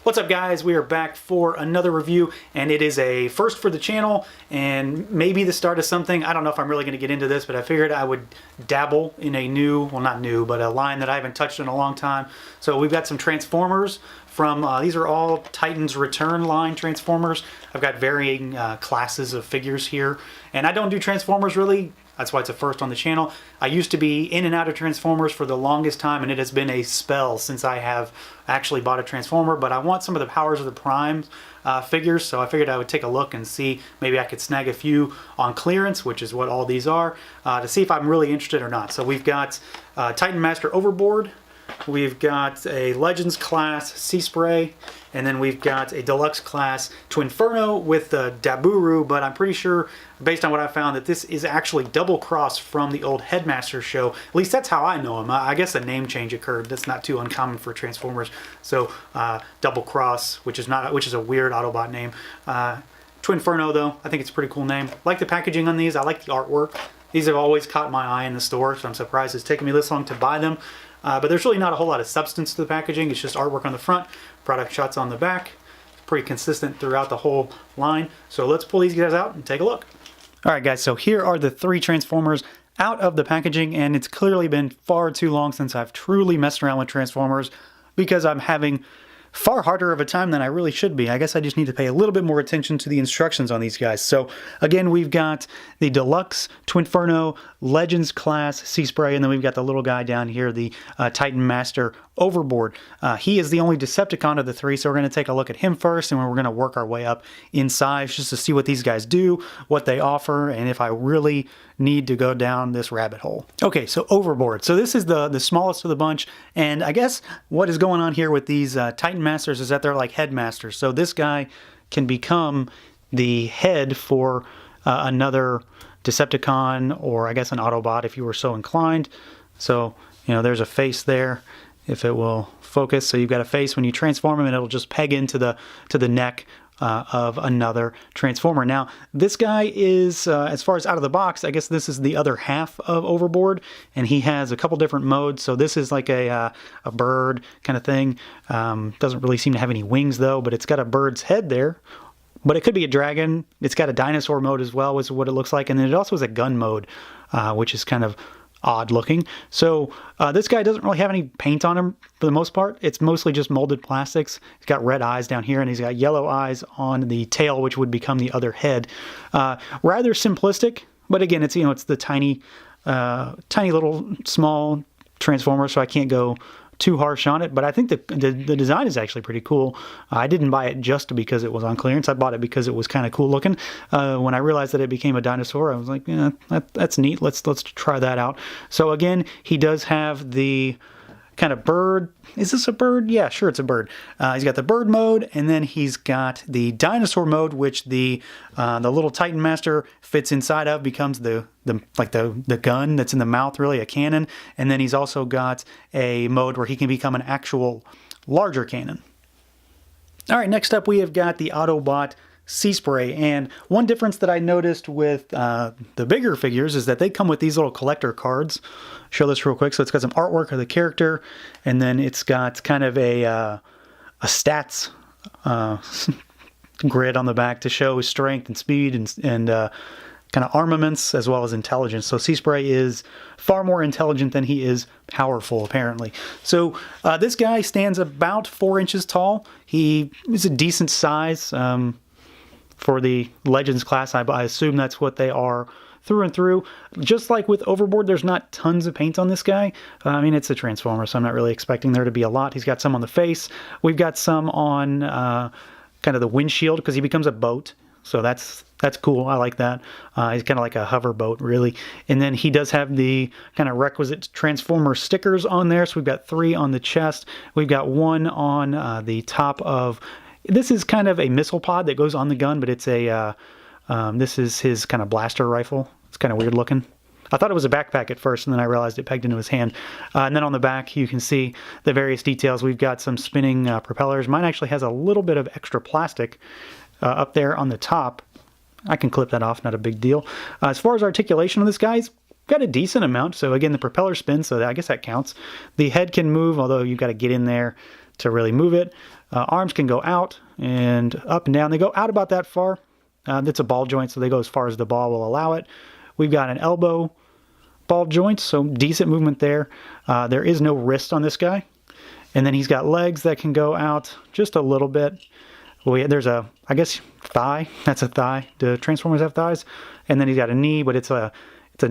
What's up, guys? We are back for another review, and it is a first for the channel and maybe the start of something. I don't know if I'm really going to get into this, but I figured I would dabble in a new, well, not new, but a line that I haven't touched in a long time. So we've got some Transformers from, these are all Titan's Return line Transformers. I've got varying classes of figures here, and I don't do Transformers really. That's why it's a first on the channel. I used to be in and out of Transformers for the longest time, and it has been a spell since I have actually bought a Transformer, but I want some of the Powers of the Prime figures, so I figured I would take a look and see maybe I could snag a few on clearance, which is what all these are, to see if I'm really interested or not. So we've got Titan Master Overboard, we've got a Legends class Seaspray, and then we've got a deluxe class Twinferno with the Daburu, but I'm pretty sure, based on what I found, that this is actually double cross from the old Headmaster show. At least that's how I know him. I guess a name change occurred. That's not too uncommon for Transformers. So double cross, which is a weird Autobot name. Twinferno, though, I think it's a pretty cool name. I like the packaging on these. I like the artwork. These have always caught my eye in the store, so I'm surprised it's taken me this long to buy them. But there's really not a whole lot of substance to the packaging. It's just artwork on the front, product shots on the back. It's pretty consistent throughout the whole line. So let's pull these guys out and take a look. All right, guys, so here are the three Transformers out of the packaging, and it's clearly been far too long since I've truly messed around with Transformers because I'm having far harder of a time than I really should be. I guess I just need to pay a little bit more attention to the instructions on these guys. So again, we've got the Deluxe Twinferno Legends class Seaspray, and then we've got the little guy down here, the Titan Master Overboard. He is the only Decepticon of the three, so we're going to take a look at him first, and we're going to work our way up in size just to see what these guys do, what they offer, and if I really need to go down this rabbit hole. Okay, so Overboard. So this is the smallest of the bunch, and I guess what is going on here with these Titan Masters is that they're like headmasters. So this guy can become the head for another Decepticon, or I guess an Autobot if you were so inclined. So, you know, there's a face there, if it will focus. So you've got a face when you transform him, and it'll just peg into the neck of another Transformer. Now, this guy is, as far as out of the box, I guess this is the other half of Overboard, and he has a couple different modes. So this is like a bird kind of thing. Doesn't really seem to have any wings, though, but it's got a bird's head there. But it could be a dragon. It's got a dinosaur mode as well, is what it looks like. And then it also has a gun mode, which is kind of odd looking. So this guy doesn't really have any paint on him for the most part. It's mostly just molded plastics. He's got red eyes down here, and he's got yellow eyes on the tail, which would become the other head. Rather simplistic, but again, it's, you know, it's the tiny little small Transformer, so I can't go too harsh on it, but I think the design is actually pretty cool. I didn't buy it just because it was on clearance. I bought it because it was kind of cool looking. When I realized that it became a dinosaur, I was like, yeah, that's neat. Let's try that out. So again, he does have the kind of bird. Is this a bird? Yeah, sure, it's a bird. He's got the bird mode, and then he's got the dinosaur mode, which the little Titan Master fits inside of, becomes the gun that's in the mouth, really a cannon. And then he's also got a mode where he can become an actual larger cannon. All right, next up we have got the Autobot Seaspray, and one difference that I noticed with the bigger figures is that they come with these little collector cards. Show this real quick. So it's got some artwork of the character, and then it's got kind of a stats grid on the back to show his strength and speed and kind of armaments as well as intelligence. So Seaspray is far more intelligent than he is powerful, apparently. So this guy stands about 4 inches tall. He is a decent size. For the Legends class, I assume that's what they are through and through. Just like with Overboard, there's not tons of paint on this guy. I mean, it's a Transformer, so I'm not really expecting there to be a lot. He's got some on the face. We've got some on kind of the windshield, because he becomes a boat. So that's cool. I like that. He's kind of like a hover boat, really. And then he does have the kind of requisite Transformer stickers on there. So we've got 3 on the chest. We've got 1 on the top of... This is kind of a missile pod that goes on the gun, but it's a, this is his kind of blaster rifle. It's kind of weird looking. I thought it was a backpack at first, and then I realized it pegged into his hand. And then on the back, you can see the various details. We've got some spinning propellers. Mine actually has a little bit of extra plastic up there on the top. I can clip that off, not a big deal. As far as articulation of this guy, he's got a decent amount. So again, the propeller spins, so I guess that counts. The head can move, although you've got to get in there to really move it. Arms can go out and up and down. They go out about that far. That's a ball joint, so they go as far as the ball will allow it. We've got an elbow ball joint, so decent movement there. There is no wrist on this guy. And then he's got legs that can go out just a little bit. There's a, I guess, thigh. That's a thigh. The Transformers have thighs. And then he's got a knee, but it's an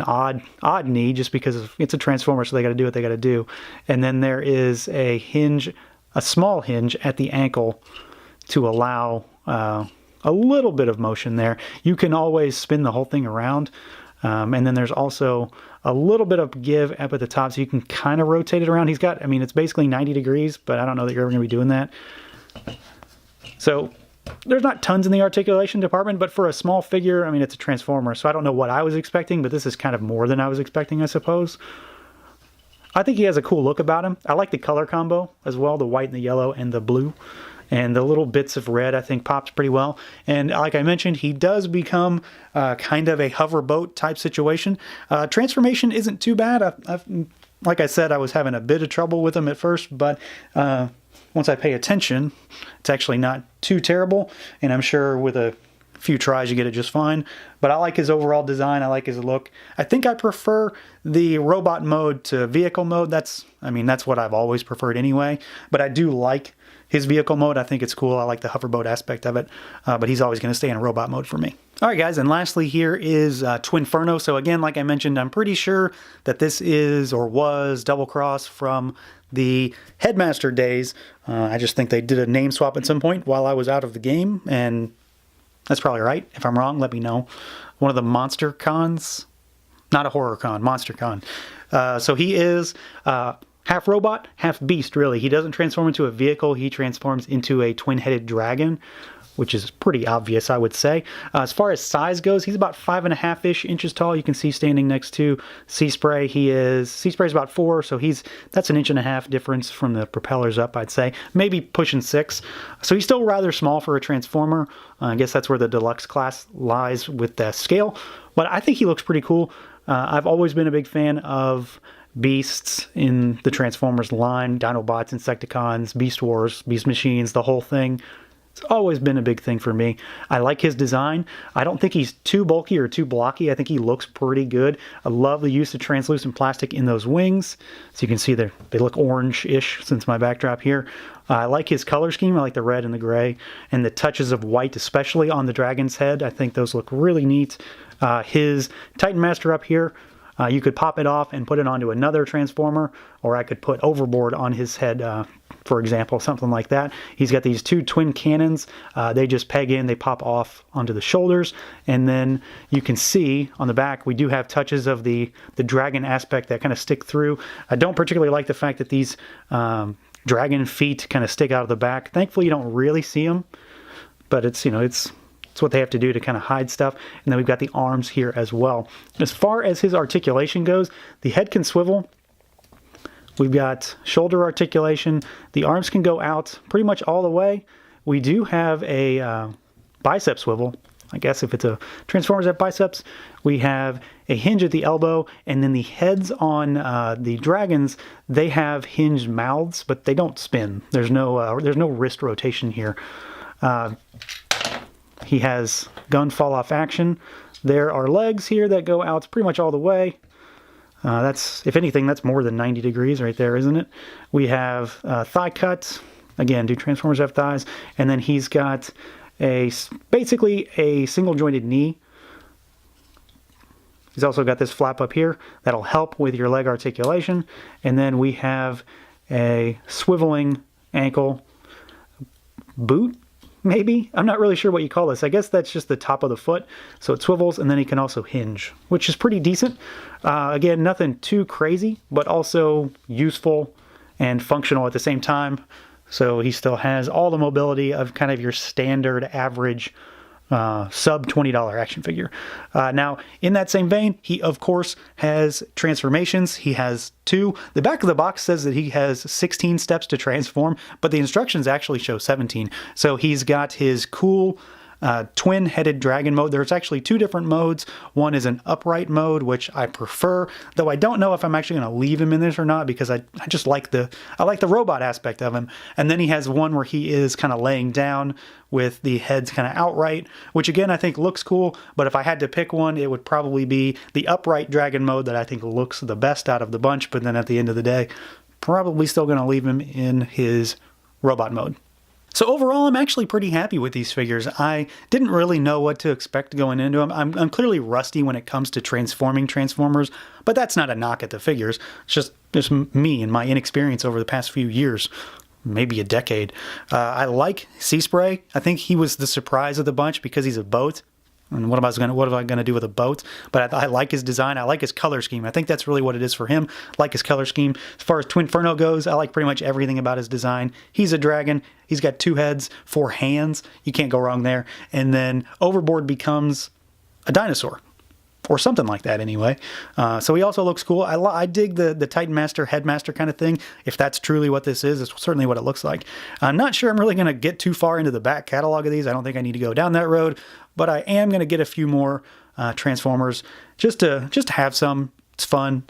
odd knee just because it's a Transformer, so they got to do what they got to do. And then there is a hinge, a small hinge at the ankle to allow a little bit of motion there. You can always spin the whole thing around. And then there's also a little bit of give up at the top, so you can kind of rotate it around. He's got, I mean, it's basically 90 degrees, but I don't know that you're ever going to be doing that. So there's not tons in the articulation department, but for a small figure, I mean, it's a Transformer, so I don't know what I was expecting, but this is kind of more than I was expecting, I suppose. I think he has a cool look about him. I like the color combo as well, the white and the yellow and the blue. And the little bits of red, I think, pops pretty well. And like I mentioned, he does become kind of a hover boat type situation. Transformation isn't too bad. Like I said, I was having a bit of trouble with him at first, but once I pay attention, it's actually not too terrible. And I'm sure with a few tries, you get it just fine. But I like his overall design. I like his look. I think I prefer the robot mode to vehicle mode. That's what I've always preferred anyway. But I do like his vehicle mode. I think it's cool. I like the hoverboat aspect of it, but he's always going to stay in robot mode for me. All right, guys, and lastly here is Twinferno. So again, like I mentioned, I'm pretty sure that this is or was Double Cross from the Headmaster days. I just think they did a name swap at some point while I was out of the game, and that's probably right. If I'm wrong, let me know. One of the Monster Cons, not a horror con, Monster Con. So he is half robot, half beast, really. He doesn't transform into a vehicle. He transforms into a twin-headed dragon, which is pretty obvious, I would say. As far as size goes, he's about 5.5-ish inches tall. You can see standing next to Seaspray. Seaspray's about 4, so that's an 1.5 inch difference from the propellers up, I'd say. Maybe pushing 6. So he's still rather small for a Transformer. I guess that's where the deluxe class lies with the scale. But I think he looks pretty cool. I've always been a big fan of beasts in the Transformers line, Dinobots, Insecticons, Beast Wars, Beast Machines, the whole thing. It's always been a big thing for me. I like his design. I don't think he's too bulky or too blocky. I think he looks pretty good. I love the use of translucent plastic in those wings. So you can see they look orange-ish since my backdrop here. I like his color scheme. I like the red and the gray and the touches of white, especially on the dragon's head. I think those look really neat. His Titan Master up here, you could pop it off and put it onto another Transformer, or I could put Overboard on his head, for example, something like that. He's got these 2 twin cannons. They just peg in, they pop off onto the shoulders, and then you can see on the back we do have touches of the dragon aspect that kind of stick through. I don't particularly like the fact that these dragon feet kind of stick out of the back. Thankfully, you don't really see them, but it's what they have to do to kind of hide stuff. And then we've got the arms here as well. As far as his articulation goes, the head can swivel. We've got shoulder articulation. The arms can go out pretty much all the way. We do have a bicep swivel. I guess if it's a Transformers have biceps. We have a hinge at the elbow, and then the heads on the dragons, they have hinged mouths, but they don't spin. There's no wrist rotation here. He has gun fall off action. There are legs here that go out pretty much all the way. If anything, that's more than 90 degrees right there, isn't it? We have thigh cut. Again, do Transformers have thighs? And then he's got basically a single jointed knee. He's also got this flap up here that'll help with your leg articulation. And then we have a swiveling ankle boot. Maybe? I'm not really sure what you call this. I guess that's just the top of the foot. So it swivels, and then he can also hinge, which is pretty decent. Again, nothing too crazy, but also useful and functional at the same time. So he still has all the mobility of kind of your standard average sub $20 action figure. Now, in that same vein, he of course has transformations. He has 2. The back of the box says that he has 16 steps to transform, but the instructions actually show 17. So he's got his cool twin-headed dragon mode. There's actually two different modes. One is an upright mode, which I prefer, though I don't know if I'm actually going to leave him in this or not, because I just like the robot aspect of him. And then he has one where he is kind of laying down with the heads kind of outright, which again I think looks cool, but if I had to pick one, it would probably be the upright dragon mode that I think looks the best out of the bunch. But then at the end of the day, probably still going to leave him in his robot mode. So overall, I'm actually pretty happy with these figures. I didn't really know what to expect going into them. I'm clearly rusty when it comes to transforming Transformers, but that's not a knock at the figures. It's just me and my inexperience over the past few years, maybe a decade. I like Seaspray. I think he was the surprise of the bunch because he's a boat. And what am I gonna do with a boat? But I like his design. I like his color scheme. I think that's really what it is for him. I like his color scheme. As far as Twinferno goes, I like pretty much everything about his design. He's a dragon. He's got 2 heads, 4 hands. You can't go wrong there. And then Overboard becomes a dinosaur, or something like that anyway. So he also looks cool. I dig the Titan Master, Headmaster kind of thing. If that's truly what this is, it's certainly what it looks like. I'm not sure I'm really going to get too far into the back catalog of these. I don't think I need to go down that road, but I am going to get a few more Transformers just to have some. It's fun.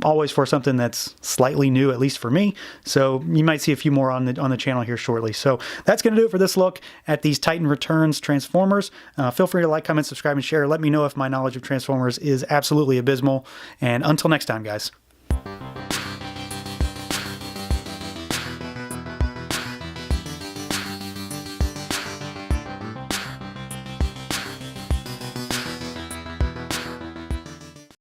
Always for something that's slightly new, at least for me. So you might see a few more on the channel here shortly. So that's going to do it for this look at these Titan Returns Transformers. Feel free to like, comment, subscribe, and share. Let me know if my knowledge of Transformers is absolutely abysmal. And until next time, guys.